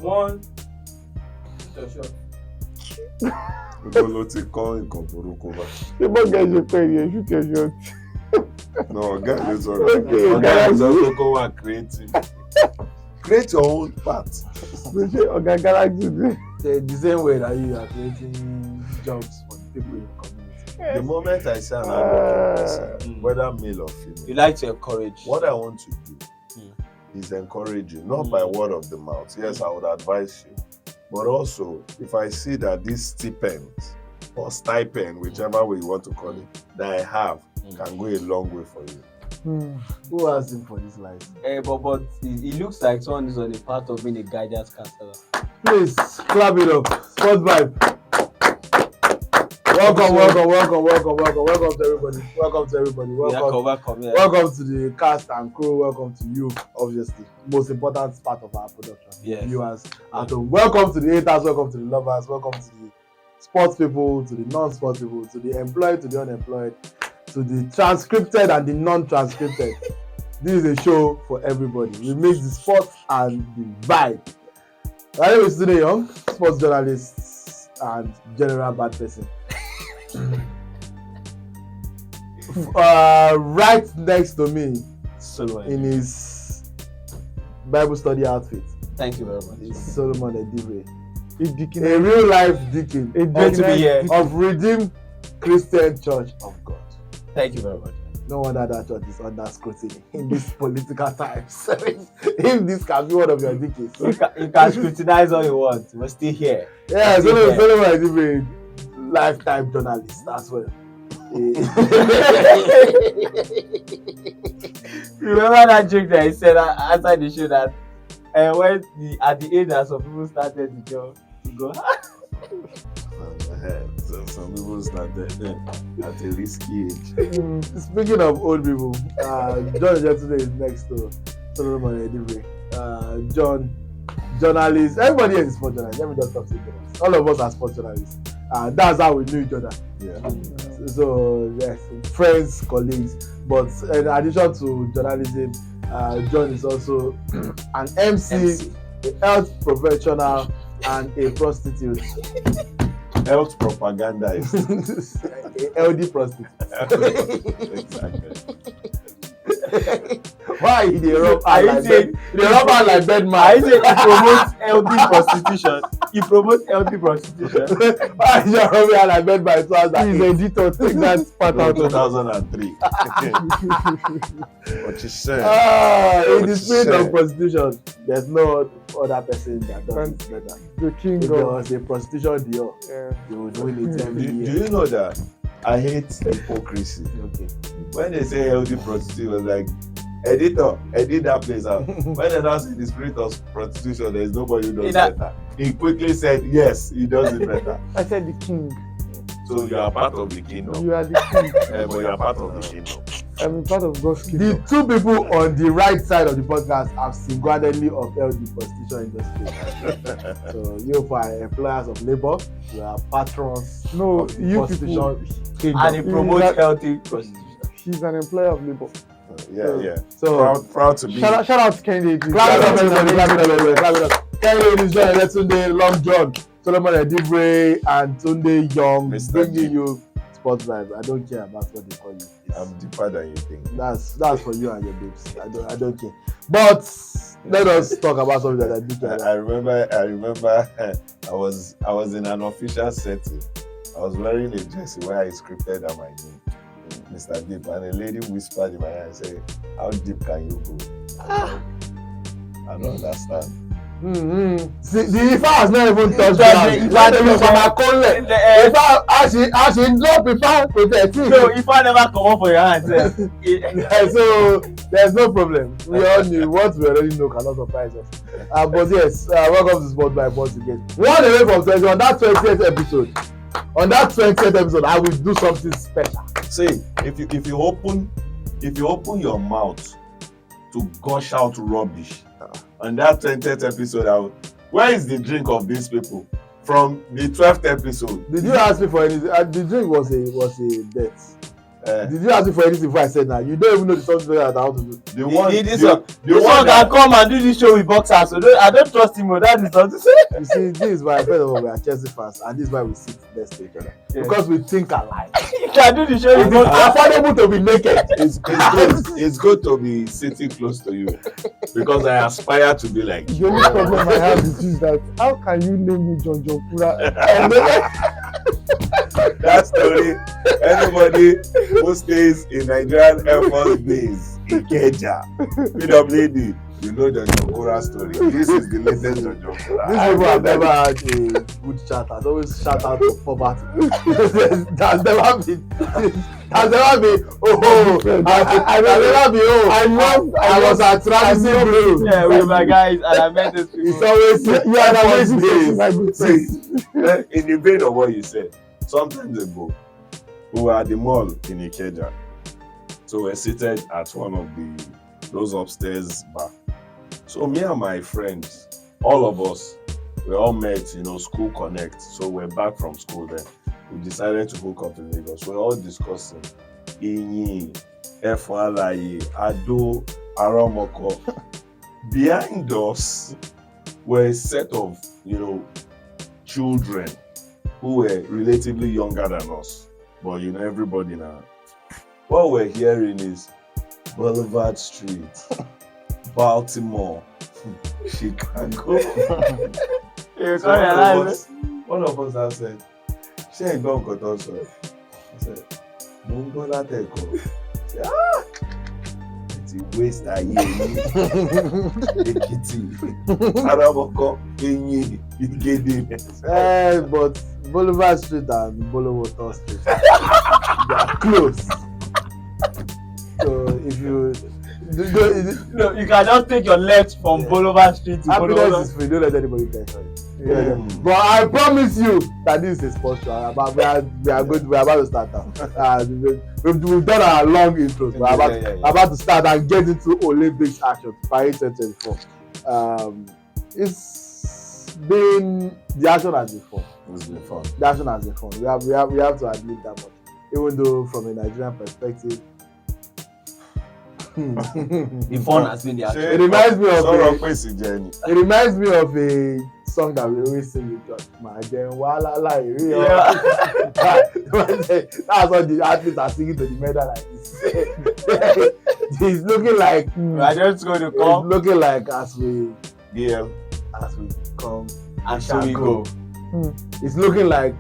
One. Shot. People ti call nǹkan burúkú bá. The boy guys you pay you shoot your shot. No, guy ló sọ̀rọ̀. Okay, Ọ̀gá guys. ló sọ pé wà creative. Create your own part. Okay, Galaxy. The same way that you are creating jobs for the people in your community. The moment I say I'm hardworking person, whether male or female, You like to encourage. what I want to do is encourage you, not by word of the mouth. Yes, I would advise you. But also, if I see that this stipend or stipend, whichever way you want to call it, that I have can go a long way for you. Who asked him for this life? But it looks like someone is on a part of being a guidance counselor. Please clap it up. Sports vibe. Welcome to everybody. Welcome to the cast and crew. Welcome to you, obviously. Most important part of our production. Yes. Viewers at home. Welcome to the haters, welcome to the lovers, welcome to the sports people, to the non-sports people, to the employed, to the unemployed, to the transcripted and the non-transcripted. This is a show for everybody. We mix the sports and the vibe. My name is Tunde Young, sports journalist and general bad person. Right next to me Solomon. in his Bible study outfit Thank you very much. is Solomon Edibre, Deacon. a real life deacon Good to be here. of Redeemed Christian Church of God. Thank you very much. No wonder that church is under scrutiny in these political times. If this can be one of your deacons. You can scrutinize all you want. We're still here. Yeah, Still here. Solomon Edibre, lifetime journalist as well. Remember that joke that I said outside the show that at the age that some people started the job, you go, So some people started at a risky age. Speaking of old people, John Jetunde is next to Solomon Edibre. John, journalist, everybody here is sports journalist. Let me just stop saying journalists. All of us are sports journalists. That's how we knew each other. Yeah. So yes, friends, colleagues. But in addition to journalism, John is also an MC, a health professional, and a prostitute. Health propagandist. A LD prostitute. Exactly. Why they rub Are you her like saying- bed? They rub her like bed I man. say he promotes healthy prostitution. He promotes healthy prostitution. Why you rub her like bed man? So as that He's editor. Take that part No, out. 2003. What you say? in the spirit of prostitution, there's no other person that does it better. The king If there of. was a prostitution deal, Yeah. they would win it every Do year. you know that I hate hypocrisy? Okay. When they say healthy prostitution, I was like, editor, edit that place out. When they now say the spirit of prostitution, there's nobody who does better. He quickly said, yes, he does it better. I said the king. So you are part of the kingdom. You are the king. But you are part of the kingdom. I'm a part of God's The kingdom. two people on the right side of the podcast have single-handedly upheld the prostitution industry. So you are employers of labor, you are patrons No, of the you prostitution people. kingdom. And he promotes healthy prostitution. He's an employer of labor. Yeah. So Proud to be. Shout out to Kennedy. clap it up, everybody, clap it up, everybody, clap it up. Kenny is John Yetunde, Long John, Solomon Edibre, and Tunde Young, Mr. bringing G. you sports vibe. I don't care about what they call you. I'm deeper than you think. That's for you and your babes. I don't care. But let us talk about something that I do care I about. remember I was in an official setting. I was wearing a jersey where I scripted out my name, Mr. Deep, and a lady whispered in my ear and said, how deep can you go? I don't understand. See, the Ifa has not even touched Exactly. ground. Ifa dey from Akonle. Ifa as she drop Ifa to 13. So if I never come up for your hand, eh, So there's no problem. We all knew what we already know cannot surprise us. But yes, welcome to Sport by Boss again. One away from 20 on that 20th episode. On that 20th episode, I will do something special. See, if you open your mouth to gush out rubbish, on that 20th episode, where is the drink of these people? From the 12th episode. Did you ask me for anything? The drink was a bet. Did you ask me for anything before I said that? You don't even know the something that I want to do. The one, This the one one that, can come and do this show with boxers. So I don't trust him. That is not to say. You see, this is why, first of all, we are Chelsea fans, and this is why we sit next to each other. Yeah. Because we think alike. You can do the show with It's boxers. affordable to be naked. it's good to be sitting close to you because I aspire to be like The you. only problem I have is this, that how can you name me John Kura? That story, anybody who stays in Nigerian Air Force Base, Ikeja, PWD, you know the Jokora story. This is the latest Jokora. These people have never had a good chat. I've always shout out to poverty. That's never been. Has never been. Oh, I never been. Oh, I was at Travis Blue. Yeah, with my guys, and I met these people. It's always You are Air Force amazing. My good friend. See, in the vein of what you said, sometimes ago, we were at the mall in Ikeja. So we're seated at one of those upstairs bar. So me and my friends, all of us, we all met, school connect. So we're back from school then. We decided to hook up in Lagos. We're all discussing Inyi, Efalaye, Ado, Aramoko. Behind us were a set of, children who were relatively younger than us. But everybody now. What we're hearing is Boulevard Street, Baltimore, Chicago. You So can't realize. one of us have said, ṣé ẹ̀gbọ́n nǹkan tó ń sọ? I said, mo ń gbọ́ látẹ̀kọ́. Ti waste ayé yín. Èkìtì, Aramọ́kọ́, Eyín, Igede. But Boulevard Street and Bolowoto Street, they are close. So if you No, you can just take your left from Boulevard Street to happiness Boulevard. is free, don't let anybody tell you. Yeah. But I promise you that this is a sports show. We are about to start now. We've done our long intros. We're about to start and get into Olympics action, Paris 2024. The action has been fun. It's been fun. The action has been fun. We have to admit that much. Even though from a Nigerian perspective, The fun has been the action. It reminds me of Sọ̀rọ̀ pèsè jẹ ni. it reminds me of a song that we always sing with church. My gen wala like real. Yeah. That's what the athletes are singing to the medal like this. It's looking like We are just going to it's come looking like as we Yeah. come. and so we go. It's looking like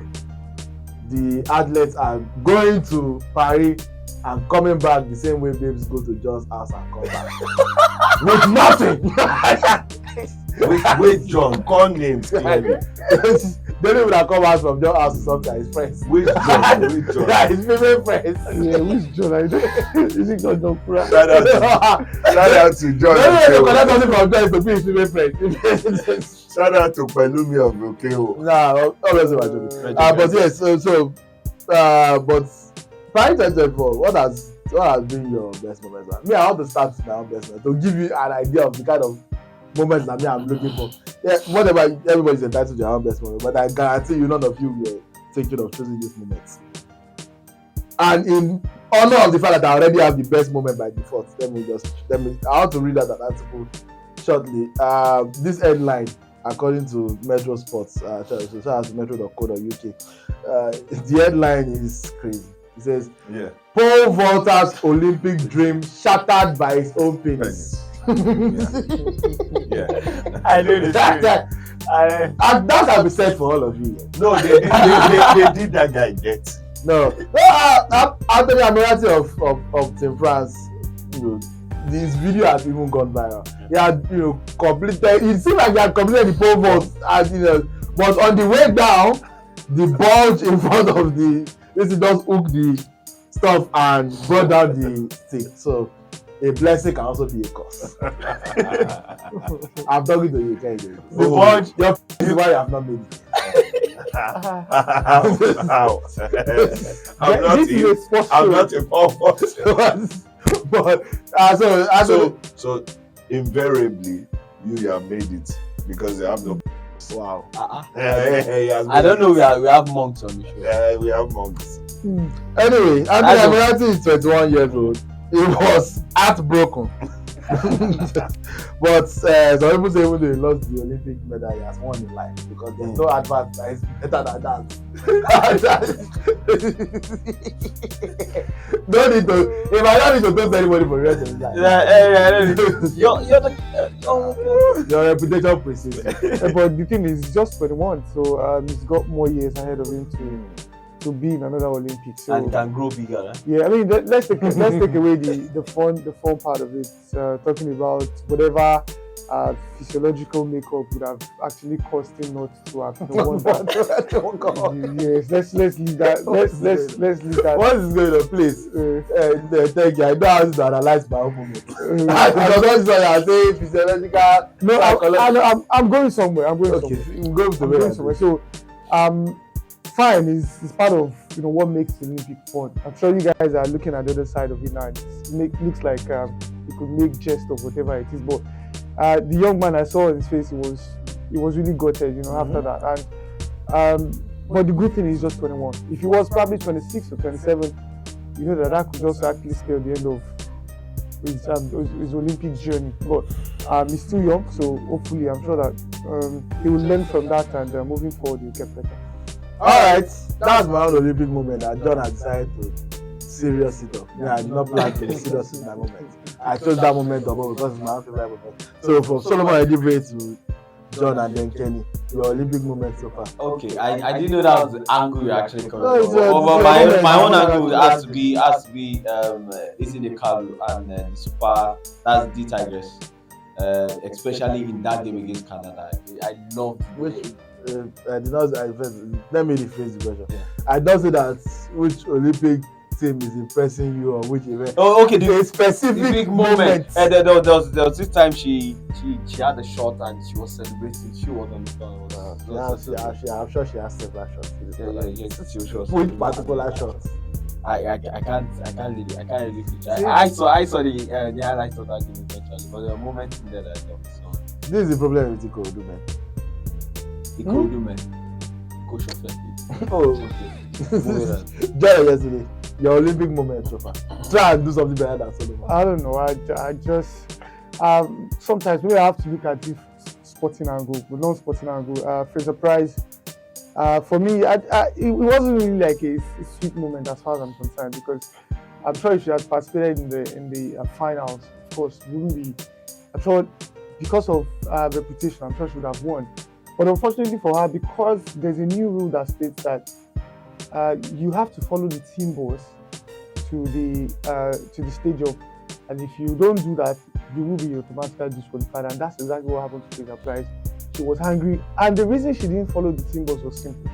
the athletes are going to Paris and coming back the same way babes go to John's house and come back with nothing. Wait, John, call names clearly. They don't even come out from John's house to something like his friends. Which John? Which John? Yeah, his favorite friends. Yeah, which John? I don't. Is it John Kura? Shout out to John. No, collect something from John to be his favorite friend. Shout out to Pelumi of Okeo. Nah, obviously my joke. But yes, but Paris 2024, what has been your best moment? Me, I want to start with my own best moment to give you an idea of the kind of moments that I'm looking for. Yeah, whatever, everybody's entitled to their own best moment, but I guarantee you none of you were thinking of choosing this moment. And in honor of the fact that I already have the best moment by default, I want to read out that article shortly. This headline, according to Metro Sports, shout out to metro.co.uk, the headline is crazy. It says, Yeah. Pole vaulter's Olympic dream shattered by his own penis. Yeah. I know this. And that can be said for all of you. No, they did that guy get. No. Anthony Amirati of Team France, this video has even gone viral. He had, completed. It seemed like he had completed the pole vault, and but on the way down, the bulge in front of this just hooked the stuff and brought down the stick. So a blessing can also be a curse. I'm talking to you, Kennedy. The bulge. Your is why you have not made it. How? This is a sports I'm show. not a pop. But So invariably you have made it because you have no. Wow. He has I don't been- know. We have monks on the show. We have monks. Anyway, That's Anthony Amirati is 21 years old. He was heartbroken. But some people say when they lost the Olympic medal, he has won in life because there's no advert that is better than that. No need to. If I don't need to toast anybody for the rest of his life. You're the. Your reputation precedes you. But the thing is, he's just 21, so he's got more years ahead of him to be in another Olympics. So And can grow bigger. Right? yeah, I mean, let's take away the fun part of it. Talking about whatever physiological makeup would have actually cost him not to have won that. Yes, let's leave that. Let's leave that. What is going on, please? Thank you. I know how to analyze my own moment. Uh, Because that's why I say physiological. no, I'm going somewhere. I'm going Okay, somewhere. we're going to I'm going somewhere. So, fine is part of what makes the Olympic fun. I'm sure you guys are looking at the other side of it now. It looks like it could make jest of whatever it is. But the young man, I saw in his face, he was really gutted, after that. And but the good thing is just 21. If he was probably 26 or 27, that could also actually spell the end of his Olympic journey. But he's still young, so hopefully I'm sure that he will learn from that, and moving forward he'll get better. Alright, that's my own Olympic moment that John had decided to serious it up. I did not plan to be serious in that moment. I chose that moment because it's my own favorite moment. So from Solomon Edibre to John and then Kenny, your Olympic moment so far. Okay, I didn't know that was the angle you actually covered. No, it's a- But it's a- my own angle has to be Isi the Kalu and the Super. That's the Tigers. Especially in that game against Canada, I loved Which I did not. Let me rephrase the question. Yeah. I don't say that which Olympic team is impressing you or which event. Oh, okay. A specific big moment. moment. There was this time she had a shot and she was celebrating. She was on the phone. I'm sure she has several shots. Yeah. She was Which particular shots? I can't really picture. I saw the highlights of that game eventually, but there were moments in there that I thought so. This is the problem with Ikorodu, man. Ikorodu, man. Coach of Fenty. Oh, Okay. Moving on. John, yesterday, your Olympic moment so far. Try and do something better than Solomon. I don't know. I just sometimes maybe I have to look at this sporting angle, but non-sporting angle. Fraser Price. For me, it wasn't really like a sweet moment as far as I'm concerned, because I'm sure if she had participated in the finals, of course, wouldn't be. I'm sure because of reputation, I'm sure she would have won. But unfortunately for her, because there's a new rule that states that you have to follow the team boss to the stage of, and if you don't do that, you will be automatically disqualified. And that's exactly what happened to Fraser Price. She was angry, and the reason she didn't follow the team boss was simple.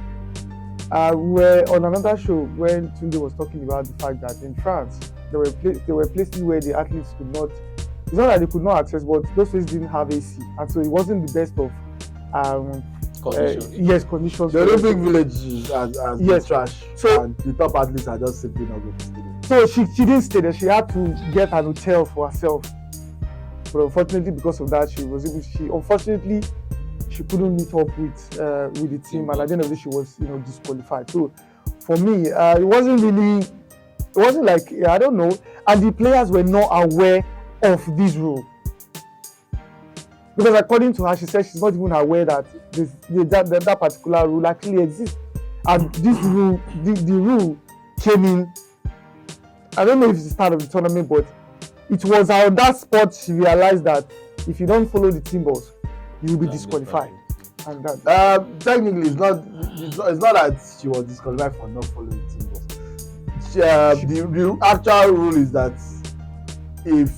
We were on another show when Tunde was talking about the fact that in France there were places where the athletes could not. It's not that they could not access, but those places didn't have AC, and so it wasn't the best of conditions. The Olympic village has Yes. trash. So- and the top athletes are just simply not going to stadium. So she didn't stay there. She had to get an hotel for herself. But unfortunately, because of that, she couldn't meet up with the team, and at the end of the day, she was disqualified. So for me, it wasn't like, I don't know, and the players were not aware of this rule. Because according to her, she said she's not even aware that that particular rule actually exists. And this rule, the rule came in, I don't know if it's the start of the tournament, but it was on that spot she realized that if you don't follow the team boss, you will be disqualified. And that Technically, it's not that she was disqualified for not following the team boss. The actual rule is that if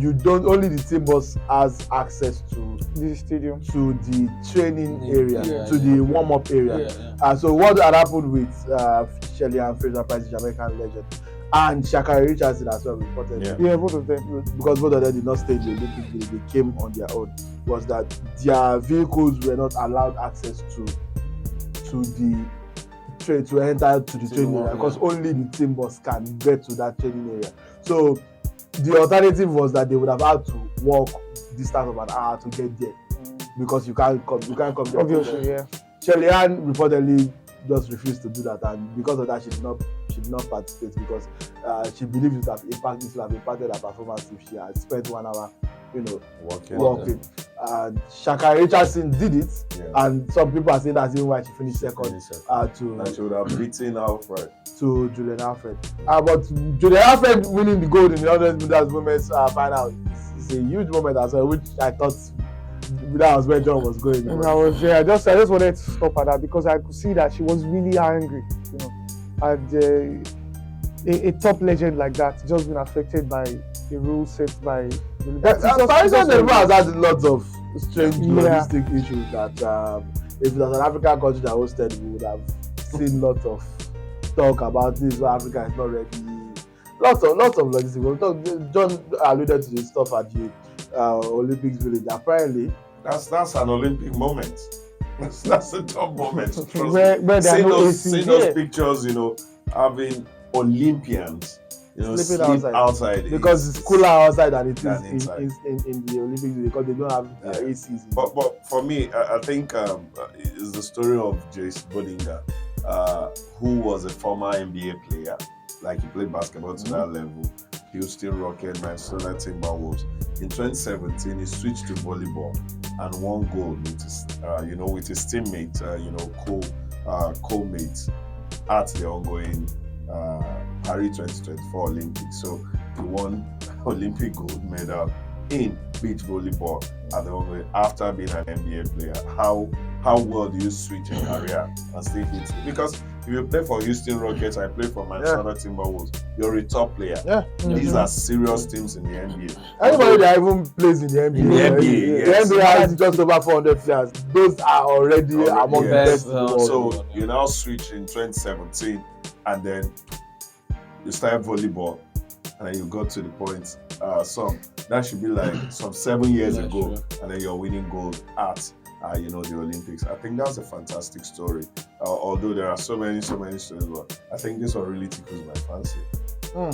you don't, only the team boss has access to the stadium. to the training area, the Yeah. warm-up area. So what had happened with Shelley and Fraser Price, the Jamaican legend, and Shakari Richardson as well reported, Yeah, both of them. because both of them did not stay in the Olympic Games, they came on their own, was that their vehicles were not allowed access to enter to the training area, because only the team boss can get to that training area. So the alternative was that they would have had to walk distance of an hour to get there. because you can't come there. Obviously, yeah. Shelly Ann reportedly just refused to do that, and because of that, she did not participate because she believes it would have impacted her performance if she had spent 1 hour, walking. And Shaka Richardson did it, and some people are saying that's even why she finished second. And she would have beaten Alfred. To Julian Alfred. But Julian Alfred winning the gold in the 100 meters women's final is a huge moment as well, which I thought that was where John was going. And I just wanted to stop at that because I could see that she was really angry, and a top legend like that just been affected by the rules set by the Paris has had lots of strange logistic issues that if it was an African country that hosted, we would have seen lots of talk about this. Africa is not ready. Lots of logistics. John alluded to the stuff at the Olympics village. Apparently, that's an Olympic moment. That's a top moment. where there are no see those pictures, having Olympians, sleep outside because it's cooler outside than it is in the Olympics because they don't have ACs. But for me, I think it's the story of Jace Bodinga, who was a former NBA player. Like he played basketball to that level. Houston Rockets, Minnesota Timberwolves. In 2017, he switched to volleyball and won gold with his, with his teammate, co-mates at the ongoing Paris 2024 Olympics. So he won Olympic gold medal in beach volleyball at the ongoing after being an NBA player. How well do you switch in career and stay fit? Because if you play for Houston Rockets, I play for Minnesota Timberwolves, you're a top player. Yeah. These are serious teams in the NBA. Anybody that even plays in the NBA, the NBA has just over 400 players. Those are already among the best. So you now switch in 2017, and then you start volleyball, and then you got to the point. That should be like some 7 years ago, and then you're winning gold at the Olympics. I think that's a fantastic story. Although there are so many stories, but I think this one really tickles my fancy. All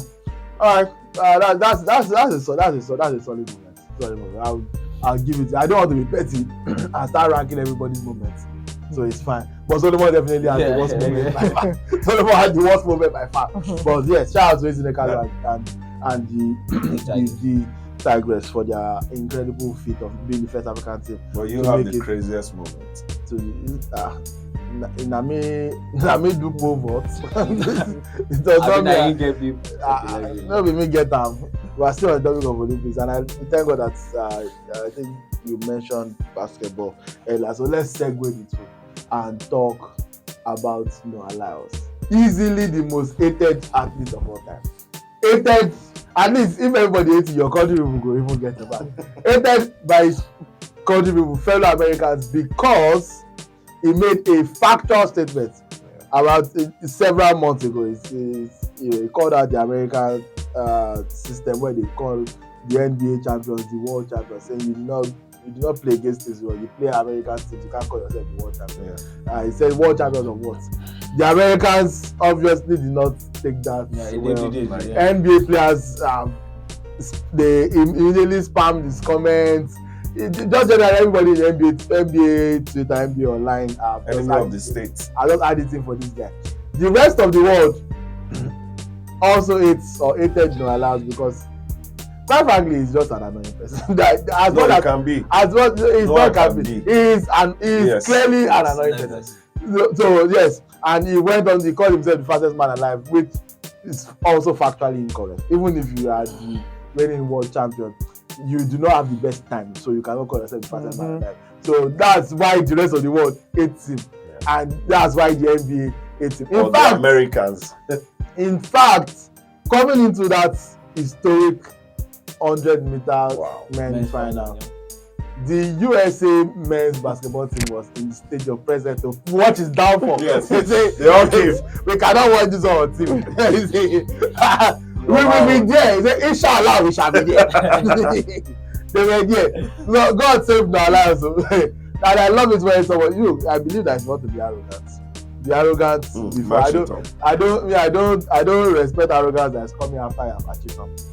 right, that's a solid moment. I'll give it. I don't want to be petty and start ranking everybody's moments, so it's fine. But Solomon definitely has the worst moment by far. Solomon had the worst moment by far. But yes, shout out to Ezineka and the Tigress for their incredible feat of being the first African team. But you have the craziest moment. Nami do vote. It does not me get them. We are still on the topic of Olympics, and I thank God that I think you mentioned basketball earlier. So let's segue into and talk about Noah Lyles. Easily the most hated athlete of all time. Hated. At least if everybody hates your country, people go even get the back. Hated by his country people, fellow Americans, because he made a factual statement about several months ago. He called out the American system where they call the NBA champions the world champions, saying you do not play against Israel, you play American teams, you can't call yourself the world champion. He said world champions of what? The Americans obviously did not take that well. NBA players, they immediately spammed his comments. Just generally everybody in NBA Twitter, NBA online, enemy of the states. I just add it in for this guy. The rest of the world also hates or hated Noah Lyles because, quite frankly, he's just an annoying person. As well as can be. As well, he's not can be. He is clearly an annoying person. So yes, and he went on. He called himself the fastest man alive, which is also factually incorrect. Even if you are the reigning world champion, you do not have the best time, so you cannot call yourself the fastest man alive. So that's why the rest of the world hates him, and that's why the NBA hates him. In fact, the Americans. In fact, coming into that historic 100-meter men's final, the USA men's basketball team was in the stage of present to watch his downfall. Yes, they say, they all came. We cannot watch this on our team. We will be there. He said, Inshallah, we shall be there. They were there. So God save Noah Lyles. And I love it when someone I believe that it's not to be arrogant. Be arrogant before I don't respect arrogance that's coming after I have achieved something.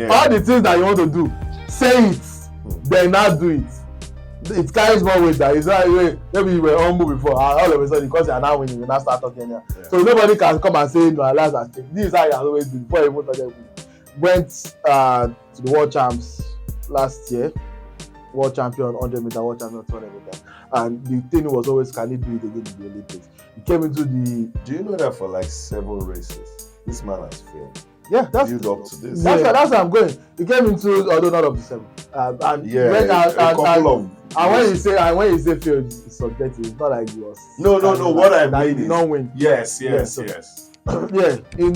All the things that you want to do, say it, then not do it. it carries more weight than it's not maybe you were humble before and all of a sudden because you are now winning you now start talking here. Yeah. So nobody can come and say no allows us. This is how you have always been before you even started. Went to the world champs last year, world champion 100 meter, world champion 200 meter, and the thing was always can he do it again in the Olympics. He came into the. Do you know that for like 7 races, this man has failed? Yeah, that's build up to this. That's where I'm going. He came into although not of the 7, and yeah, when, a couple of. And when you say failed, it's subjective. It's not like he was. No. What I mean is not win. Yes. Yeah, in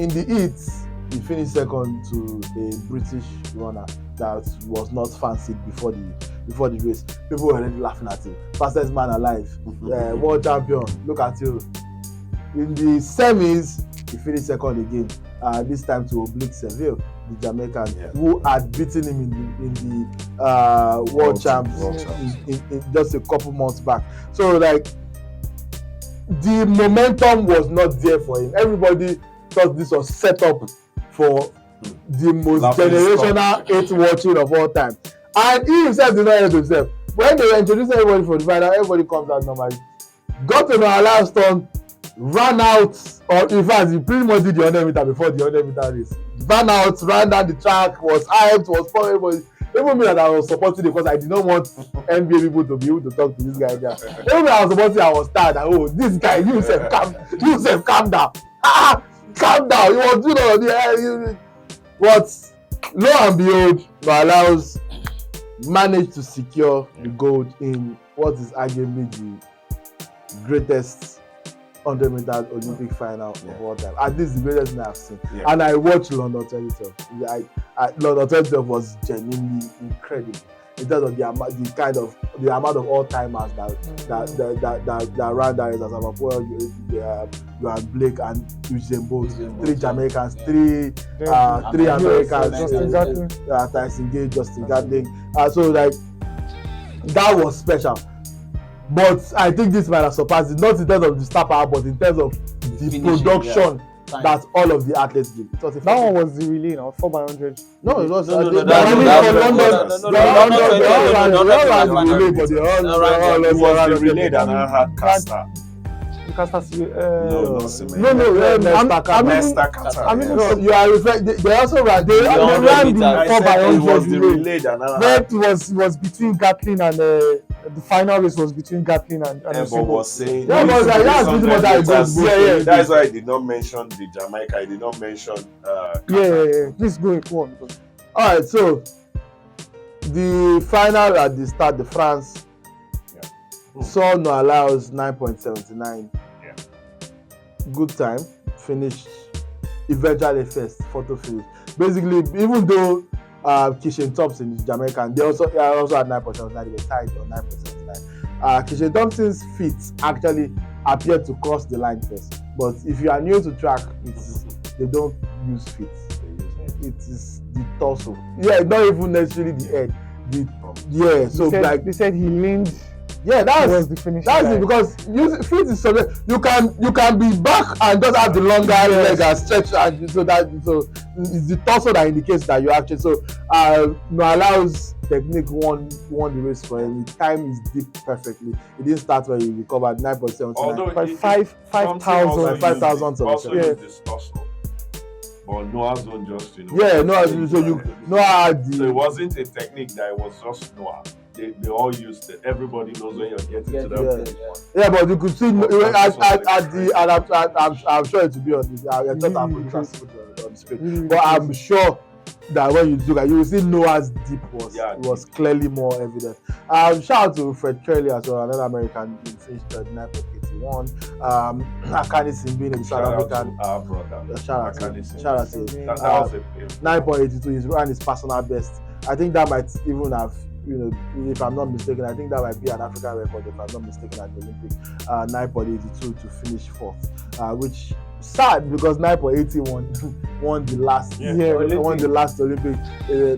the heats, he finished second to a British runner that was not fancied before the race. People were already laughing at him. Fastest man alive, world champion. Look at you. In the semis, he finished second again. This time to Oblique Seville, the Jamaican, who had beaten him in the world champs in just a couple months back. So like the momentum was not there for him. Everybody thought this was set up for the most generational 8 watching of all time. And he himself did not help himself. When they were introducing everybody for the final, everybody comes out normally. Got to my last turn, ran out, or in fact, he pretty much did the 100 meter before the 100 meter race. Ran out, ran down the track, was hyped, was for everybody. Even me that I was supporting it because I did not want NBA people to be able to talk to this guy there. Even me I was supporting, I was tired. Oh, this guy, you self calm down. Calm down. You was doing all of the but lo and behold, Noalaus managed to secure the gold in what is arguably the greatest 100 meter Olympic final of all time. And this is the greatest thing I've seen. Yeah. And I watched London 2012. London 2012 was genuinely incredible in terms of the amount of all timers that ran that race. As you had Blake and Usain Bolt, 3 Jamaicans, 3 Americans, Tyson Gage, Justin Gatling. So like that was special. But I think this might have surpassed it, not in terms of the star power, but in terms of the production that all of the athletes did. That one was the relay, 4x100. No, it was. It was the relay that I had Casta. You are referring. They also ran. They ran the 4x100. It was the relay that I had. That was between Gatlin and the final race was between Gatlin and Ebo was saying. That's why I did not mention the Jamaica. I did not mention. Please go on. All right, so the final at the start, the France saw Noalaus 9.79. Yeah. Good time. Finished eventually first, photo finish. Basically, even though Kishen Thompson is Jamaican, they also had 9.79. They were tied on 9.79. Kishen Thompson's feet actually appeared to cross the line first. But if you are new to track, they don't use feet. It is the torso. Yeah, not even necessarily the head. So they said he leaned. Yeah, was the finish. That's it, because feet is so you can be back and just have the longer leg and stretch, and so it's the torso that indicates that you actually Noalaus technique won the race for him. The time is deep perfectly. It didn't start when he recovered 9.79 by 5,000. Also used this torso. But Noah's own just, Noah. So it wasn't a technique that it was just Noah. They all used it. Everybody knows when you're getting to that point. Yeah, but you could see I'm sure it will be on this. I thought I would just put it on the screen. But I'm sure that when you look at you will see Noah's deep was clearly more evident. Shout out to Fred Curley as well, another American. He finished 39.81. Akani Simbine, the South African. Our brother. Shout out to him. 9.82. He ran his personal best. I think that might even have, if I'm not mistaken, I think that might be an African record, if I'm not mistaken, at the Olympic. 9.82 to finish 4th, which sad because 9.80 won the last Olympic.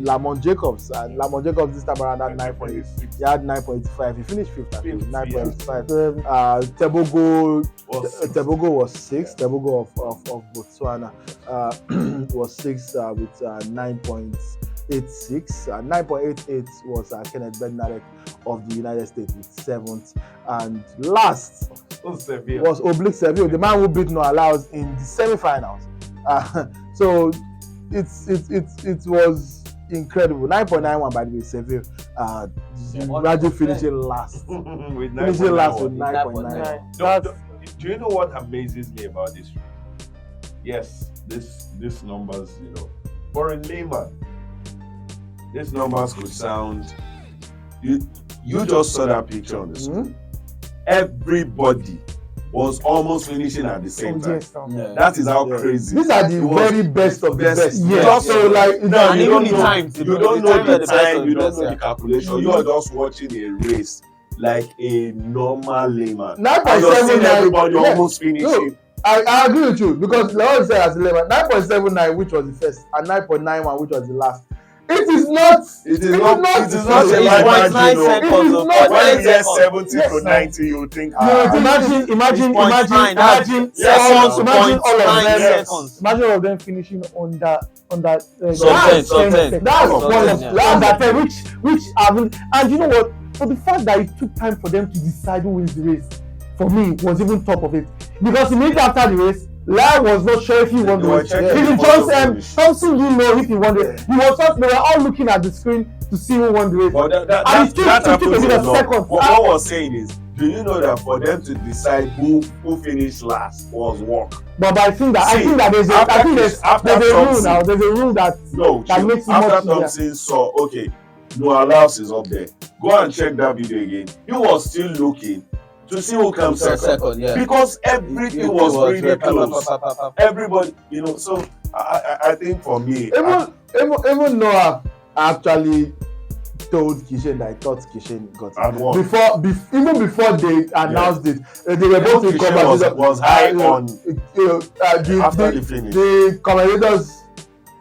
Lamont Jacobs, and Lamont Jacobs this time around had 9.8. He had 9.5. He finished 5th at 9.5. Tebogo was 6th. Tebogo of Botswana was 6th with 9.8. 9.86. 9.88 was Kenneth Bednarek of the United States with 7th. And last was Oblique Seville, the man who beat Noah Lyles in the semi-finals. So it was incredible. 9.91 by the way, Seville. Imagine finishing last. with Finishing last with 9.9. 9.9. Do you know what amazes me about this? Yes, this numbers, for a layman, these numbers could sound. You just saw that picture on the screen. Everybody was almost finishing at the same time. Yeah. That is how crazy. These are the very best of the best. Yes. Just so like No, and you even don't the know, time. you don't know the time, you don't know the Yeah. calculation. You are just watching a race like a normal layman. 9.79. And you're seeing everybody Yeah. almost finishing. No, I agree with you because Leon said as 11, 9.79 which was the first and 9.91 which was the last. It is not. It is not a It's live 0.9 match, seconds. It is not. When you get 70 Yes, to no. 90, you think, Imagine It's 0.9, that's imagine seconds, imagine all of 0.9 them. seconds. Imagine all of them finishing under So 10, that's so 10. That's So one 10, of yeah. under 10, which haven't. And you know what? For the fact that it took time for them to decide who wins the race, for me was even top of it because immediately after the race, Lai was not sure if he won the They were race. checking Even the photo finish. Thompson didn't know if he won the race. They were all looking at the screen to see who won the race. But And that it took happens a bit a of lot. seconds. What I was saying is, do you know that for them to decide who finished last was work? But I think that See, there's after there's after a rule Thompson- now. There's a rule that No, That chill. makes it After much easier. Thompson saw, okay, Noah Lyles is up there. Go and check that video again. He was still looking to see who comes second. Yeah. Because everything was really close. Everybody, so I think for me, even Noah actually told Kishen that I thought Kishen got it. and one. Even before they announced it, they were both in Kishen conversation. was high on after the the finish. commentators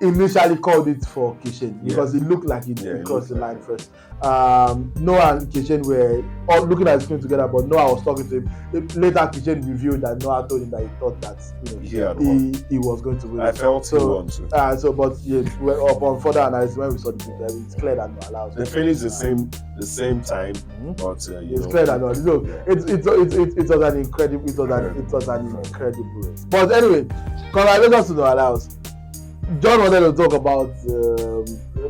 initially called it for Kishen because it looked like it Yeah, it crossed the looked line first. Noah and Kishen were all looking at the screen together, but Noah was talking to him. Later, Kishen revealed that Noah told him that he thought that He had won. he was going to win. I felt he won too. But upon further analysis, when we saw the picture, it's clear that Noah allows. They finished the same time, but It's clear that Noah. So it was an incredible. It was an incredible race. But anyway, congratulations to Noah Lyles. John wanted to talk about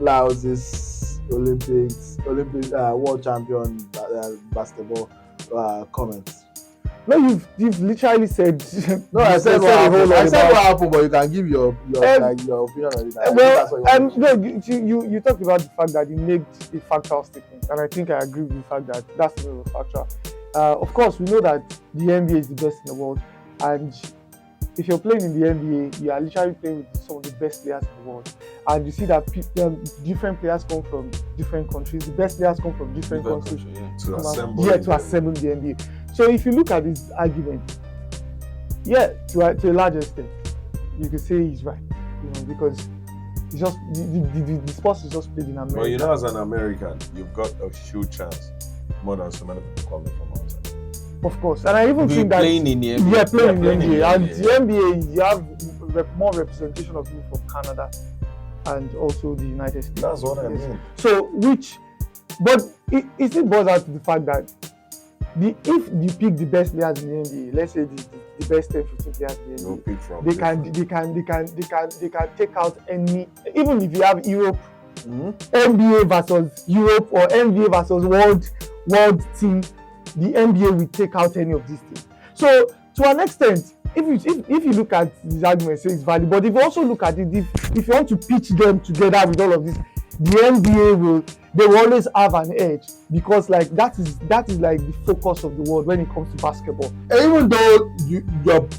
Lyles' Olympics world champion basketball comments. No, you've literally said. No, I said what a whole happened. lot I said about- what happened, but you can give your opinion on it. I think that's what you want. No, you talked about the fact that he made a factual statement, and I think I agree with the fact that that's not a factual. Of course, we know that the NBA is the best in the world, and if you're playing in the NBA, you are literally playing with some of the best players in the world, and you see that different players come from different countries. The best players come from different countries. To assemble. To assemble the NBA. So if you look at this argument, to a large extent, you could say he's right, because it's just the sports is just played in America. But as an American, you've got a huge chance more than so many people coming from outside. Of course, and I even think that playing in the NBA. yeah, playing in the playing in the NBA, and NBA. the NBA you have more representation of people from Canada and also the United States. That's what I Yes. mean. So but it still boils out to the fact that if you pick the best players in the NBA, let's say the best 10, 15 players in the No NBA, pick from. they can take out any, even if you have Europe, NBA versus Europe or NBA versus world team, the NBA will take out any of these things. So to an extent, if you look at this argument, say it's valid, but if you also look at it, if you want to pitch them together with all of this, the NBA will always have an edge, because like that is like the focus of the world when it comes to basketball. And even though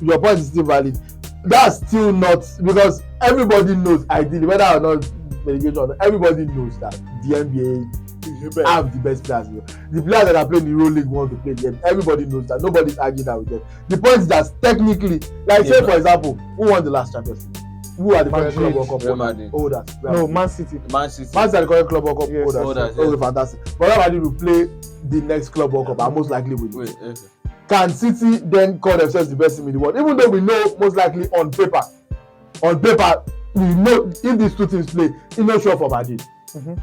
your point is still valid, that's still not, because everybody knows ideally, whether or not delegation, everybody knows that the NBA have the best players. The players that are playing the Euro League want to play the NBA. Everybody knows that. Nobody's arguing that with them. The point is that technically, say for example, who won the last Champions League? Who are the current Madrid. Club World Cup Real Madrid. holders? No, Man City. Man City. Man City are the current Club World Cup Yes, holders. holders, Okay, fantastic. But Real Madrid will play the next Club World Cup and most likely will. Wait, Can City then call themselves the best team in the world? Even though we know most likely on paper, we know if these two teams play, it's not sure for Madrid.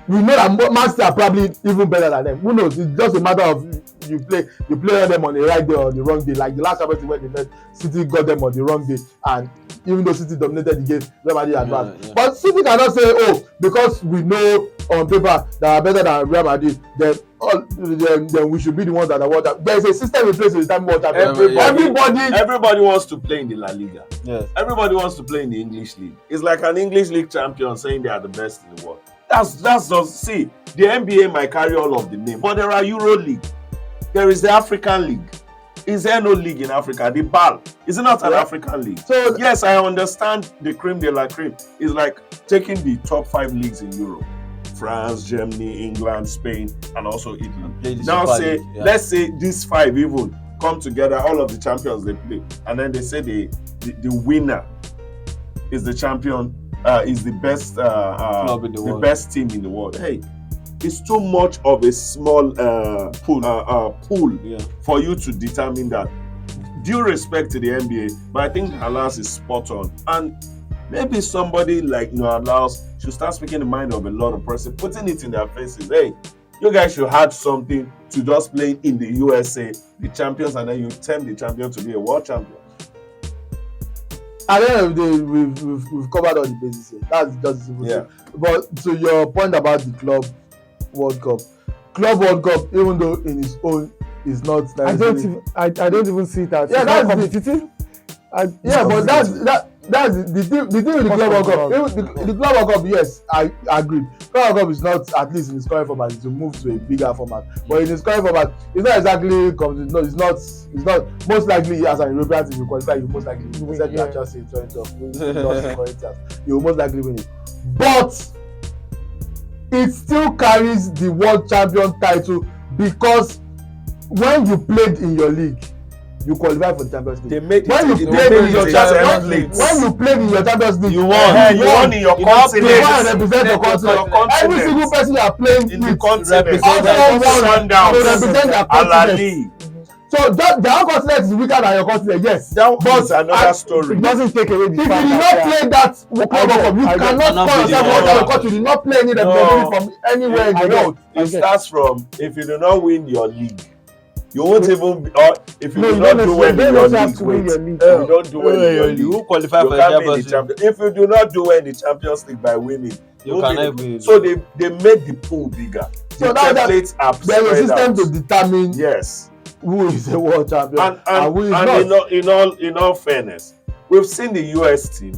We know that Man City are probably even better than them. Who knows? It's just a matter of you play them on the right day or the wrong day. Like the last time when they met, City got them on the wrong day, and even though City dominated the game, Real Madrid advanced. Yeah. But City cannot say, oh, because we know on paper that are better than Real Madrid, then we should be the ones that are world champions. There is a system in place to determine world champions. Everybody wants to play in the La Liga. Yes. Everybody wants to play in the English league. It's like an English league champion saying they are the best in the world. That's just, see, the NBA might carry all of the name, but there are Euro League. There is the African League. Is there no league in Africa? The BAL, is it not an African league? So yes, I understand the creme de la creme. It's like taking the top 5 leagues in Europe: France, Germany, England, Spain, and also Italy. Now say, let's say these 5 even come together, all of the champions they play, and then they say the winner is the champion, is the best the best team in the world. Hey, it's too much of a small pool for you to determine that. Due respect to the NBA, but I think Alas is spot on. And maybe somebody like Alas should start speaking the mind of a lot of person, putting it in their faces. Hey, you guys should have something to just play in the USA, the champions, and then you tempt the champion to be a world champion. At the end of the day, we've covered all the bases here. That's just simple. Yeah. But to your point about the Club World Cup, even though in its own is not. I don't even see that. Yeah, that's competitive. But that's the thing with the Club World Cup. The Club World Cup, yes, I agree. Club World Cup is not, at least in its current format, to move to a bigger format. But in its current format, it's not exactly. No, it's not. Most likely, as an European team, you qualify. You most likely win. You just in 2012, you most likely win it. But it still carries the world champion title, because when you played in your league, you qualify for the Champions League. When you played in your Champions League, you won in your continent. You won and represent your continent. Every single person you are playing in the continent represent their continent. So their own continent is weaker than your continent, yes. But another story. It doesn't take away the fact that if you did not play that World Cup, you cannot call yourself one of your country. You did not play any representative from anywhere in the world. It starts from, if you do not win your league, you won't even, or if you do not do well in your league, you don't do well in your league, you qualify for the Champions League. If you do not do well in the Champions League by winning, you cannot win. So they made the pool bigger. So there's a system to determine who is a world champion and who is not. In all fairness, we've seen the US team,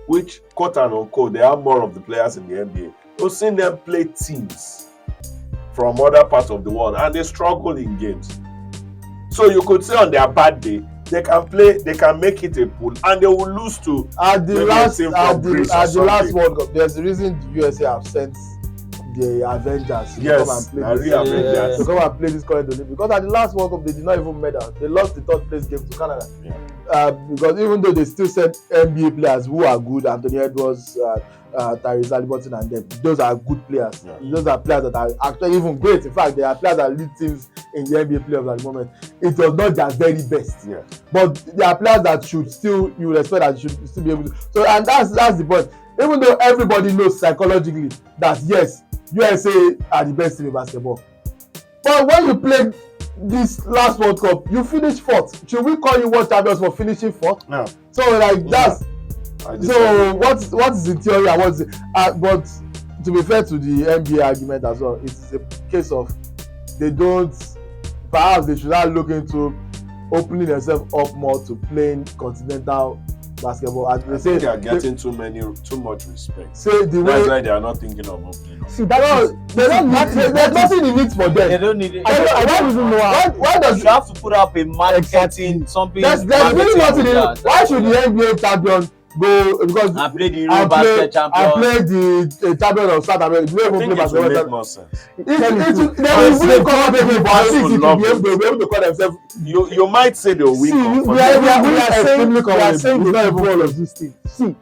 which quote and unquote they have more of the players in the NBA. We've seen them play teams from other parts of the world, and they struggle in games. So you could say on their bad day, they can make it a pool, and they will lose to the last World Cup. There's the reason the USA have sent the Avengers to come and play this current Olympics, because at the last World Cup they did not even medal. They lost the third place game to Canada. Because even though they still sent NBA players who are good, Anthony Edwards, Tyrese Haliburton, and them, those are good players. Those are players that are actually even great. In fact, they are players that lead teams in the NBA playoffs at the moment. It was not their very best, but they are players that should still, you will expect that should still be able to. So, and that's the point. Even though everybody knows psychologically that yes, USA are the best team in basketball, but when you play this last World Cup, you finish fourth. Should we call you world champions for finishing fourth? No. So like that's. So what is in theory and what is but to be fair to the NBA argument as well, it's a case of perhaps they should not look into opening themselves up more to playing continental basketball. As I think they are getting too much respect. Say the That's why they are not thinking of opening. See, there's nothing in it for them. They don't need it. I don't even know why does you have to put up a marketing something? There's really nothing in it. Why should the NBA champion go because I played the Euro basket champion. I played the champion of South America. You don't even play basketball. Make more sense. They will really come up again, but at least it will be able to call themselves. You might say they'll win. See, we are saying not even all of these things. See,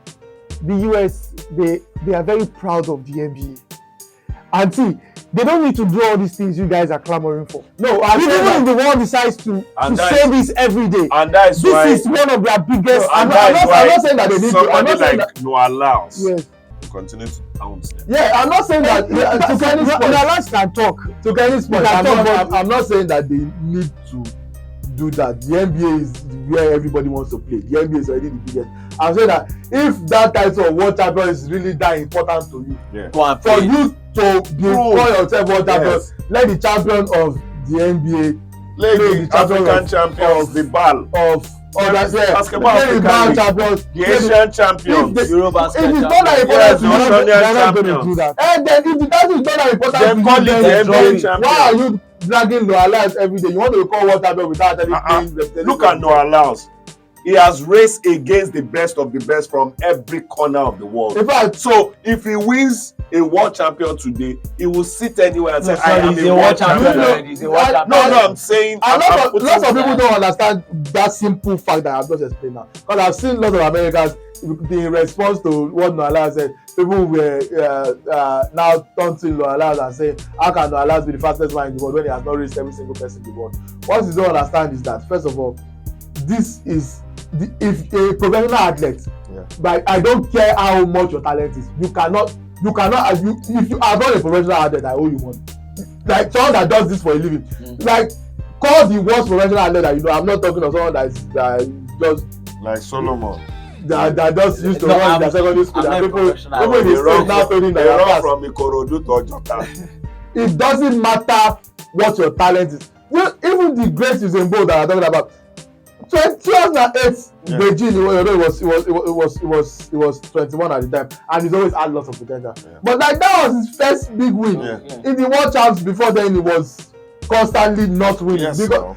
the US they are very proud of the NBA, and see They don't need to do all these things you guys are clamoring for. No, I Even say if the world decides to that say this every day, and that is this why, is one of their biggest. and I'm that is not why saying that they need to. I'm somebody not saying like that. Noah Laos Yes. will continue to pounce them. yeah, I'm not saying that. Yeah, To Kenny's point, Nolans can talk. to Kenny's point, can talk, I'm not saying that they need to do that. The NBA is where everybody wants to play. The NBA is already the biggest. I'm saying that if that title of world champion is really that important to you, Yeah. Go and for play. you to call yourself world champion, Yes. let the champion of the NBA Play the champion African of- champions, of- the BAL, of others, yeah, Basketball let the African BAL League. champions, the let the- Asian champions. if Europe if it's not that Yes, important the to you, Australian They're not going to champions. do that. and then if the title is not that important Then to call you, it then the drop NBA it. why are champions. you dragging Noah Lyles every day? You want to call world champion without actually playing representing Look at Noah Laos. He has raced against the best of the best from every corner of the world. In fact, So if he wins a world champion today, he will sit anywhere and say, No, "I am he's a world champion." already. He's a world champion. No, I'm saying. and lots of putting- people don't understand that simple fact that I've just explained now. Because I've seen lots of Americans in response to what Noah Lyles said, people were now taunting Noah Lyles and saying, how can Noah Lyles be the fastest man in the world when he has not raced every single person in the world? What you don't understand is that, first of all, this is if a professional athlete, Yeah. but I don't care how much your talent is, you cannot if you are not a professional athlete, I owe you money. Like someone that does this for a living, like call the worst professional athlete that you know. I'm not talking of someone that is just like Solomon. that just used to No, run in their I'm- secondary school. I'm That not people professional. in They the state now told him they that run from Ikorodu to Ojota. it doesn't matter what your talent is. Even the great Usain Bolt that I'm talking about, 2008 Yeah. Beijing, it was 21 at the time, and he's always had lots of potential. Yeah. But like that was his first big win. Yeah. In the world champs before then, he was constantly not winning Yes, because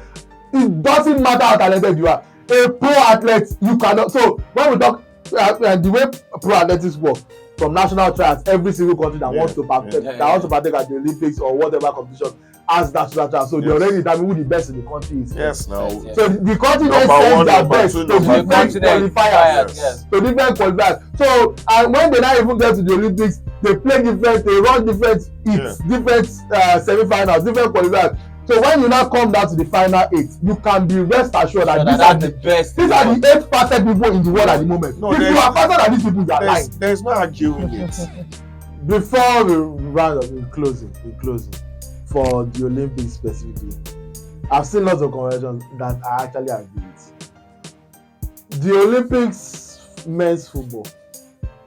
it doesn't matter how talented you are. A pro athlete, you cannot. So when we talk the way pro athletics work, from national trials, every single country that Yeah, wants to partake, yeah. that wants to partake at the Olympics or whatever competition has national trials. So they Yes. already determine who the best in the country is. Yes, now. Yes, yes. So the country Number then sends one, their number best two, to number different three. qualifiers. Yes. To different qualifiers. So and when they now even get to the Olympics, they play different, they run different heats, different semi-finals, different qualifiers. So when you now come down to the final 8, you can be rest assured that these are That's the best. these are the 8 fastest people in the world at the moment. No, If there's- you are faster than these people, you are lying. There's no arguing it. Before we round up in closing, for the Olympics specifically, I've seen lots of conventions that I actually agree with. The Olympics men's football,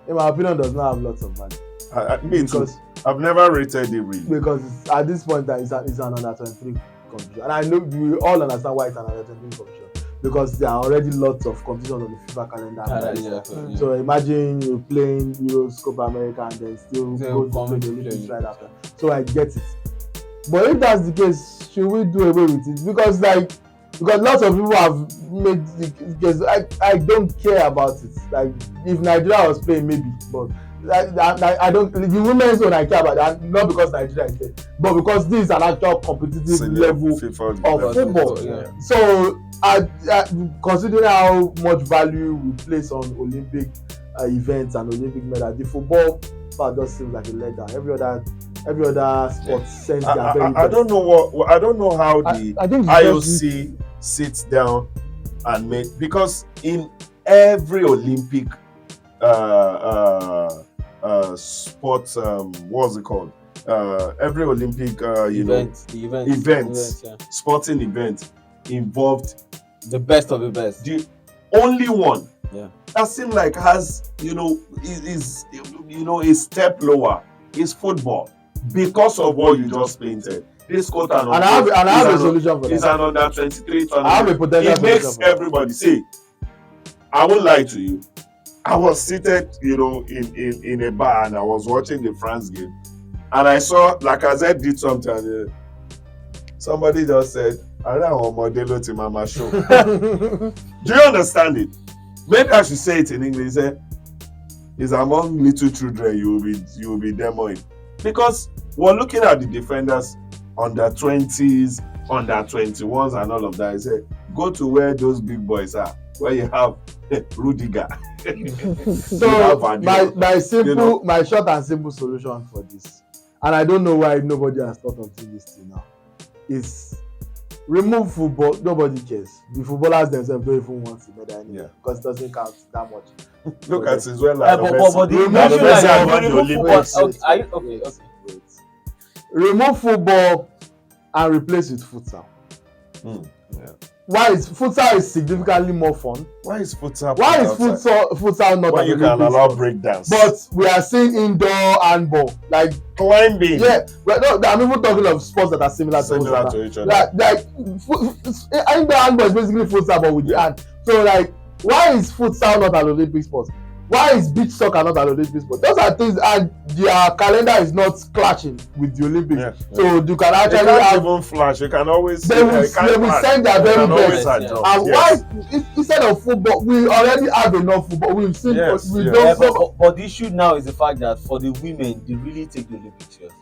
in my opinion, does not have lots of value. Me too. Because I've never rated it really. because at this point it's an under 23 competition, and I know we all understand why it's an under 23 competition, because there are already lots of competitions on the FIFA calendar. So imagine you playing Euros, Copa America, and then still go to play the Olympics right after. So I get it. But if that's the case, should we do away with it? Because lots of people have made the case. I don't care about it. Like if Nigeria was playing, maybe, but I don't. The women's one I care about that, not because Nigeria is there, but because this is an actual competitive Senior level FIFA of level. football. Yeah. So, considering how much value we place on Olympic events and Olympic medals, the football part just seems like a letdown. Every other sport sends their very best. I don't know how the I think IOC sits down and make, because in every Olympic sports what's it called? Every Olympic sporting event involved, the best of the best. the only one Yeah. that seems like has is a step lower is football, because of what you just painted. This quote and And I have a solution for it's that. an under 23 I have a tournament. potential It makes solution for that. everybody say, I won't lie to you. I was seated, in a bar and I was watching the France game, and I saw Lacazette did something. And, somebody just said, "I don't want Modelo to Mama show." Do you understand it? Maybe I should say it in English. It's among little children you will be demoing, because we're looking at the defenders under 20s, under 21s, and all of that. I say, go to where those big boys are, where you have Rudiger. So my short and simple solution for this, and I don't know why nobody has thought of doing this till now, is remove football. Nobody cares. The footballers themselves don't even want to medal anymore because it doesn't count that much. Look at it well. But the issue is remove football. Okay. Remove football and replace with futsal. Yeah. Why is futsal is significantly more fun? Why is futsal? Why is futsal not? Why you can allow breakdance? But we are seeing indoor handball, like climbing. Yeah, but no, I'm even talking of sports that are similar to each other. Like indoor handball is basically futsal but with the hand. So like, why is futsal not an Olympic sport? Why is beach soccer not an Olympic sport? Those are things, and their calendar is not clashing with the Olympics. Yeah. So you can actually have even flash. You can always they will send their very best. And why instead of football, we already have enough football. We've seen but the issue now is the fact that for the women, they really take the Olympics seriously.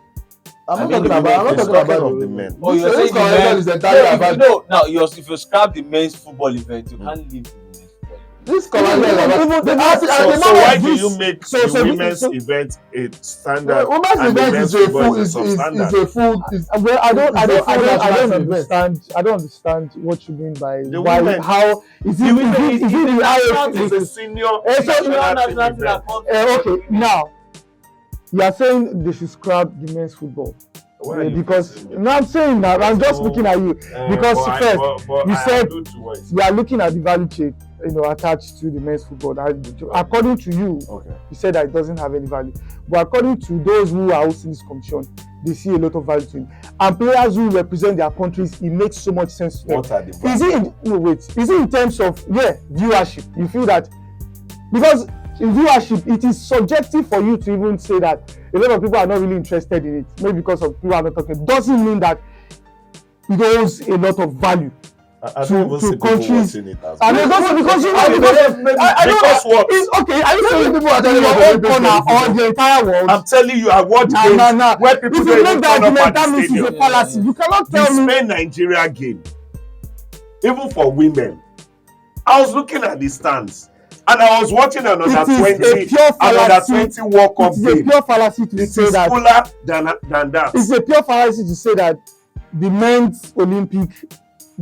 I'm not talking about the men. Oh, you're saying the men is entirely about. No, now if you scrap the men's football event, you can't leave the women's football. This calendar so why do you make the women's event a standard? Women's event is a full. Well, I don't understand what you mean by why. How is it? Is a senior. Okay, now. You are saying they should scrap the men's football because no, I'm saying that I'm just looking at you because first you said you are looking at the value chain, attached to the men's football. According to you, you said that it doesn't have any value, but according to those who are hosting this commission, they see a lot of value to it. And players who represent their countries, it makes so much sense to them. Is it in terms of viewership? You feel that because in viewership, it is subjective for you to even say that a lot of people are not really interested in it. Maybe because of people are not talking. Doesn't mean that it holds a lot of value to countries. And because what? Okay, are you saying people are telling your own corner or the entire world? I'm telling you, I watch games where people don't even turn up at the stadium. It's a fallacy. You cannot tell me. The Spain-Nigeria game, even for women, I was looking at the stands. And I was watching another 20 World Cup game. It's a pure fallacy to say that. It's cooler than that. It's a pure fallacy to say that the men's Olympic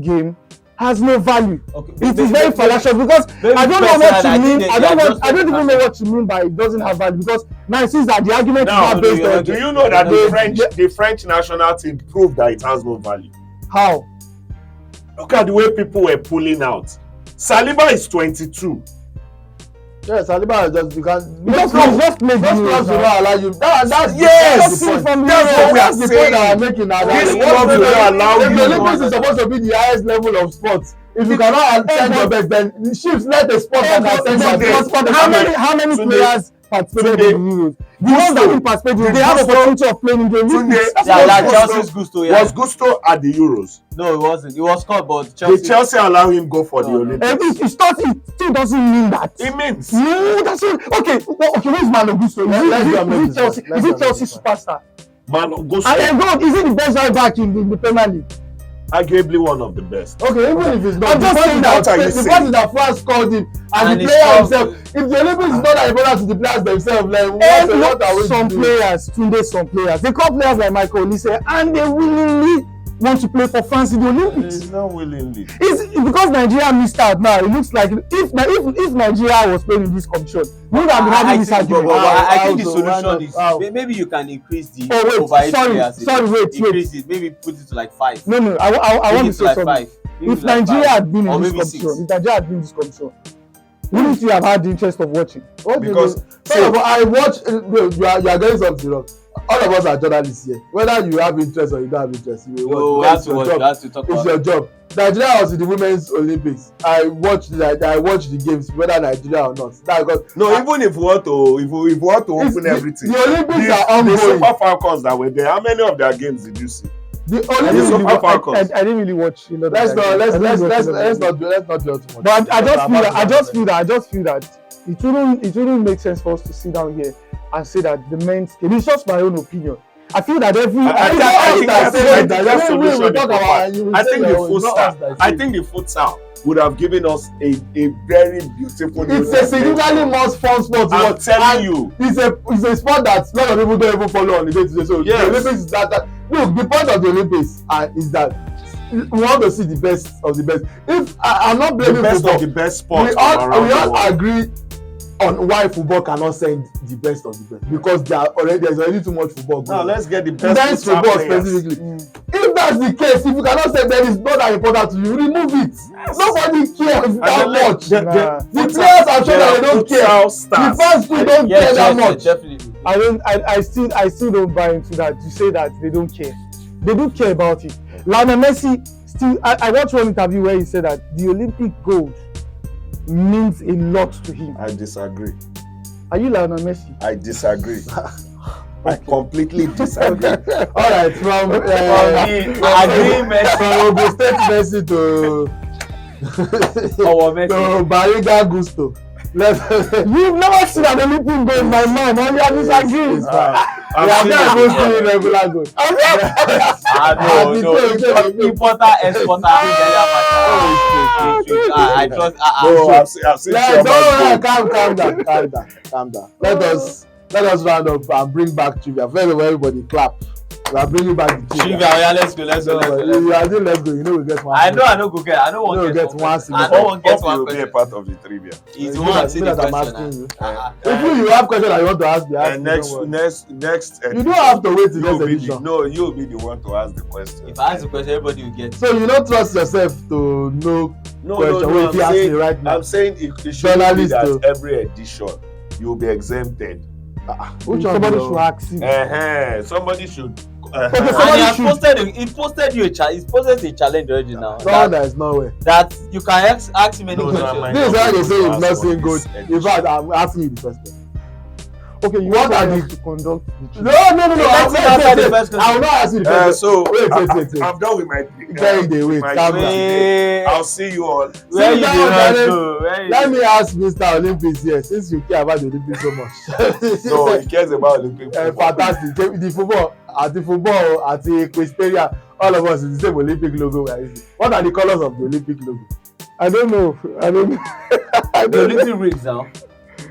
game has no value. Okay. It is very fallacious because I don't know what you mean. I don't even know what you mean by it doesn't have value because now it seems that the argument is not based on. Do you know that the French national team proved that it has no value? How? Look at the way people were pulling out. Saliba is 22. Yes, Saliba just because just make clubs will not allow you. That's the point. That's what we are saying. The point that I'm making now. These clubs will not allow you. The Olympics is supposed to be the highest level of sports. If you cannot attend your best, then shift let the sport that attend your best. How many players participated in the Euros? The ones that didn't participate, they have opportunity of playing in the Olympics. Chelsea's Gusto. Was Gusto at the Euros? No, it wasn't. It was called, but Chelsea. Did Chelsea allow him go for the Olympics? It still doesn't mean that. It means. No, that's it. Okay, where is Malo Gusto? Is it Chelsea superstar? Malo Gusto. And then God, is it the best right back in the Premier League? Arguably one of the best. Okay, even if it's not. I'm just saying that the point is that France called him and the player himself. If the Olympics is not that important to the players themselves, like what are we doing? Some players, they call players like Michael Olise and they willingly want to play for France in the Olympics. It's not willingly. It's because Nigeria missed out now. It looks like if Nigeria was playing in this competition, we would have been having this argument. I think the solution is maybe you can increase the Increase it. Maybe put it to like 5. No. I want to say something. If Nigeria had been in this competition, wouldn't you have had the interest of watching? Because I watch. You are getting something wrong. All of us are journalists here. Whether you have interest or you don't have interest, you will watch. It's your job. Nigeria was in the Women's Olympics. I watched the games, whether Nigeria or not. Even if we want to open everything, the Olympics are ongoing. The Super Falcons that were there, how many of their games did you see? I didn't really watch. Let's not do too much. But I just feel that it wouldn't make sense for us to sit down here and say that the men's game, it's just my own opinion. I feel that every I think that's solution. talk about. I think the futsal would have given us a very beautiful. It's a significantly more fun sport to I'm watch. telling you. It's a sport that a lot of people don't even follow on the day to day. So Yes. the Olympics is that look, the point of the Olympics is that we want to see the best of the best. If I'm not blaming The best football, of the best sports we from around the all world. agree on why football cannot send the best of the best because there's already too much football going Now on. let's get the Men's best futsal football players. specifically. If that's the case, if you cannot say that it's not that important to you, remove it. Nobody cares that much. The players are sure that they don't care. The fans too don't care that much. Definitely. I still don't buy into that. To say that they don't care, they do care about it. Lionel Messi still. I watched one interview where he said that the Olympic gold means a lot to him. I disagree. Are you Lionel Messi? I disagree. I completely disagree. All right, from Agreement. Ogun State Messi to Bariga Gusto. You've never seen an Olympic gold in my mind. Only I disagree. It's fine. I've We have seen not it. even seen regular gold. No. Importer, exporter. I trust. No, I've seen Don't worry, Chairman calm down. Let us round up and bring back trivia. First of all, everybody clap. We are bringing back the trivia. Trivia, yeah, let's go. Let's go. Let's go. You know we get one. I know go get. I don't want No, to get one. I don't want to get Hope one you will be a question. part of the trivia. It's You one know see that the I'm question. asking you. Ah. If you have questions that you want to ask, And next You don't have to wait till you'll next be edition. you'll be the one to ask the question. If I ask the question, everybody will get. So you don't trust yourself to know No, question. If you ask me right now, I'm saying it should be Journalist that too. every edition you'll be exempted. which one Somebody will- should ask him. Somebody should. Okay, And somebody he has should- posted. He posted you a challenge. He posted a challenge already now. Someone that is nowhere. That you can ask him any No, question. no, This is how they say you've not seen This good. edition. In fact, I'm asking you the question. Okay, you What want are us the- to conduct the No. Let's I'm answer the first question. I will not ask you the Uh, first so Wait. I'm done with my. Very day, wait, my calm down. Wait. I'll see you all. Where Sit you down, dey rush darling. to? Where you Let dey- me ask Mr. Olympics here, since you care about the Olympics so much. No, he cares about Olympic football. Fantastic. The football at the equestrian, all of us is the same Olympic logo we are using. What are the colors of the Olympic logo? I don't know. The Olympic rings now.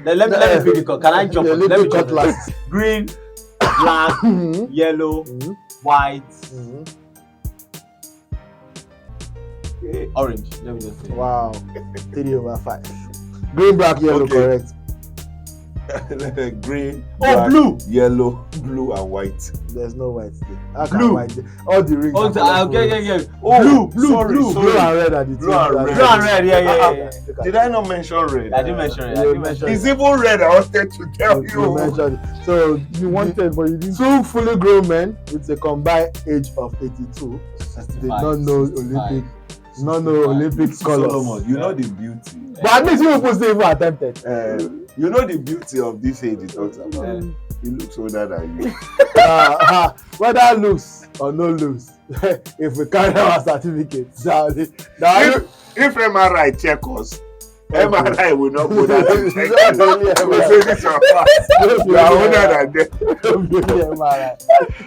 Let me pick the color. Can I jump? The Let me Olympic jump. cutlass. Green, black, Mhm. yellow, Mhm. white, Mhm. orange. Let me just say. Wow. 3/5. Green, black, yellow, Okay. correct. Green, Oh, black, blue. yellow, blue, and white. There's no white there. How can Blue. white there? All the rings. Oh, are colorful. okay. Oh, Blue, sorry. Blue and red are the Blue and red. Blue and red. Yeah. Did I not mention red? I didn't mention it. I You didn't mention It's it. even red. I wanted to tell You you. mentioned it. So You wanted, but you didn't. two fully grown men with a combined age of 82 did not know Olympic, Olympic colors. Solomon, you know the beauty. But at least you people still even attempted. You know the beauty of this age he talks about. He looks older than you. Whether loose or no loose, if we carry our certificates, now If MRI check us, MRI will not go down. It's not only We MRI. say this your past. You are older than them.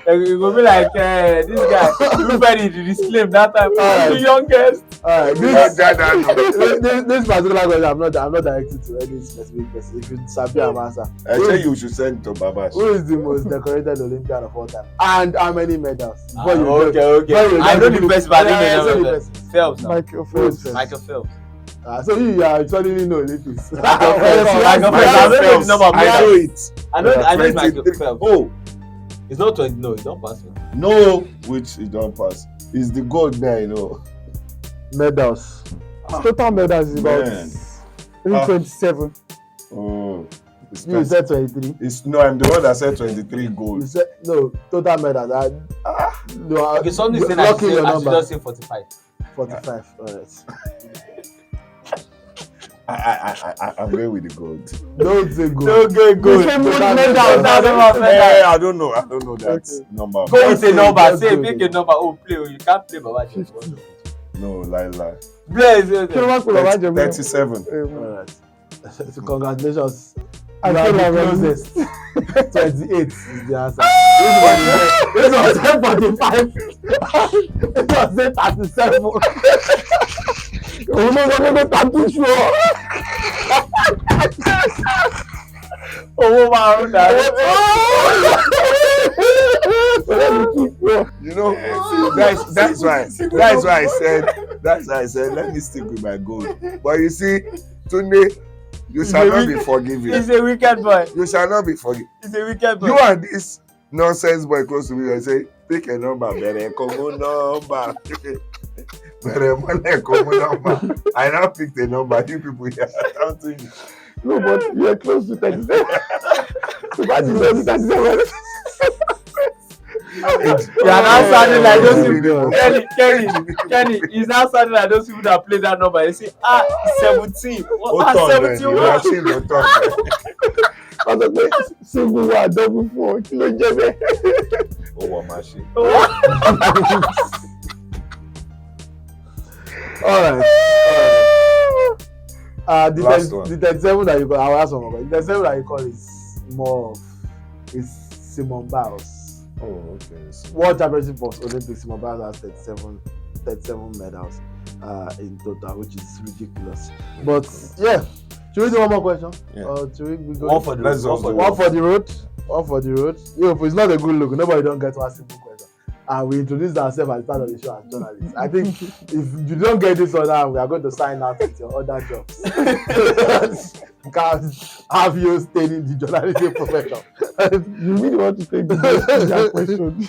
You go be like this guy. Everybody disclaim that time. Alright. The youngest. Alright, No. this particular question I'm not directed to any specific person. If you sabi am answer. I say you should send to Babash. Who is the most decorated Olympian of all time? And how many medals? Before you Okay. before you I know the get- best, but I Yeah, didn't say know the the best. Phelps. now. Michael Who Phelps. is first? Michael Phelps. So you are suddenly know Olympics. Michael Phelps. I don't know the number. I know it. I know it's Michael 23. Phelps. Oh, It's not 20. No, it don't pass. no, which it don't pass. It's the gold there, you know. Medals. Total medals is about Man. 327. Oh, it's You said 23. no, I'm the one that said 23 gold. You said no total medals. You are Okay, something saying I locking should your say- I should number. just say 45. 45. Alright. I'm going with the gold. Don't say go. Okay, good. Medal, Total medal, medal. I don't know that Okay. number. Go with a number. Let's Say go. pick a number. Oh, play. You can't play Baba. 50. No, lie. Play. Kí ló wá pè bàbá Jẹ̀mú? 37. Alright. So congratulations. I You feel are the like closest. 28 is the answer. This was 45. This was 37. Òun ló sọ pé tàbí ṣù ọ́. Owó máa ń dà. You know, that's why I said let me stick with my goal. But you see, Tunde, you shall not be forgiven. He's a wicked boy. You shall not be forgiven. He's a wicked boy. You and this nonsense boy close to me and say, pick a number, bere komo number. Bere mole komo number. I now picked a number. You people here counting. No, but you're close to 37. Imagine 37. You are now sounding like those people. Kenny, he's now sounding like those people that play that number. They say, 17. What? 17 what? Wọ́n sọ pé single wa double four kí ló jẹ́ bẹ́ẹ̀. Ó wọ machine. All right. The 37 that you call, I'll ask one more. The 37 that you call is more of Simone Biles. Oh, okay. World Championship of Olympics, Simone Biles has 37 medals in total, which is ridiculous. But yeah, should we do one more question? Yeah. Or should we go? One for the road. One for the road. One for the road. Yo, it's not a good look. Nobody don't get one simple question. And we introduced ourselves at the start of the show as journalists. I think if you don't get this one now, we are going to sign out with your other jobs. You can't have you staying in the journalism profession. You really want to take that question?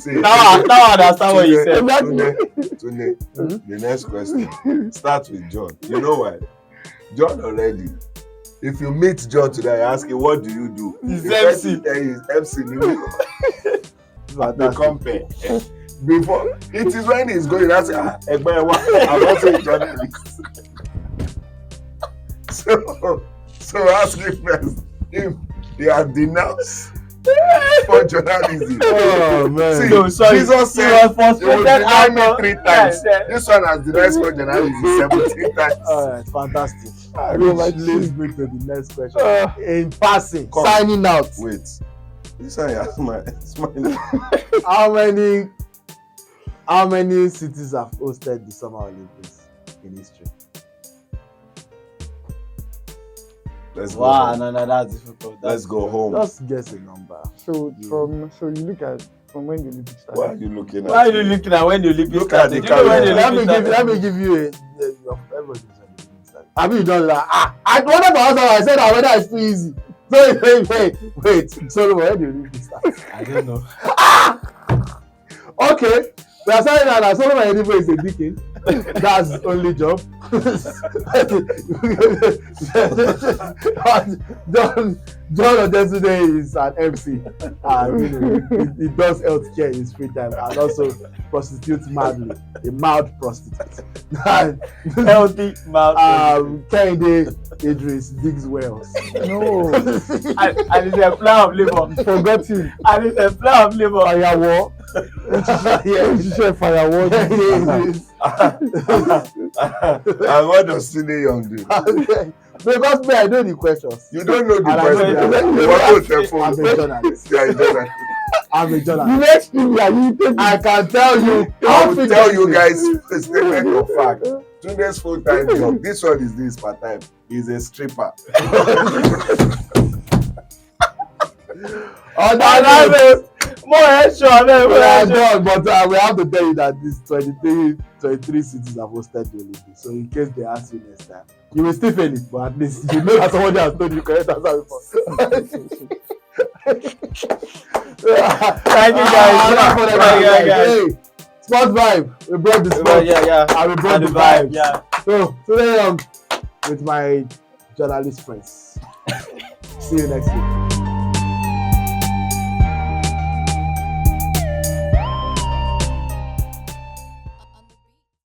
See. Now I understand what you said. Tunde, the next question. Start with John. You know why? John already. If you meet John today, I ask him, what do you do? He's MC. He's MC. They compare. Before, it is when he's going, I say, I'm not saying journalist. So ask him first. If he has denounced for journalism. Oh man. See, No, sorry. Jesus said, He was you will frustrated deny me out of- 3 times. Yes. This one has denied for journalism 17 times. All right, fantastic. I go like Let's this. bring to the next question. In passing, Come. signing out. Wait. This one has smiling. How many cities have hosted the Summer Olympics in history? Let's go. Wow, home. no, that's difficult. Let's go home. Just guess a number. So you look at from when the Olympics Why are started. you looking at Why are me? you looking at when the Olympics Look at the started? Do you know when the camera. Olympics Let me started? give you everybody's I mean, you don't like. I wanted to answer. I said that whether it's too easy. So wait. So when the Olympics started? I don't know. Okay. We are saying that Solomon Edibo is a decade. That's his only job. John Odetunde is an MC. And he does healthcare in his free time and also prostitutes madly. A mild prostitute. And, Healthy mouth. Kehinde Idris digs wells. No, And it's a plan of labor. forgot him. And it's a plan of labor. Firewall. Yeah, Òṣìṣẹ́ firewall. And what does Tunde Young do? Because me, I know the questions. You don't know the And I know question. the What was the I'm a phone? journalist. Yeah, you don't know. I'm a The journalist. next thing that you take. I can tell you. I will tell you confidently. guys a statement of fact. Tunde's full-time job. This one is this part-time. He's a stripper. On And that that's note, it. More headshot, man. we More are headshot. done, but we have to tell you that these 23 cities have hosted the Olympics. So in case they ask you next time, you will still fail it, but at least you know that somebody has told you correct answer before. Thank you, guys. Thank Yeah, guys. Hey, Sport Vibe. We brought the sport. Yeah. And we brought And the the vibe. vibes. Yeah. So today with my journalist friends. See you next week.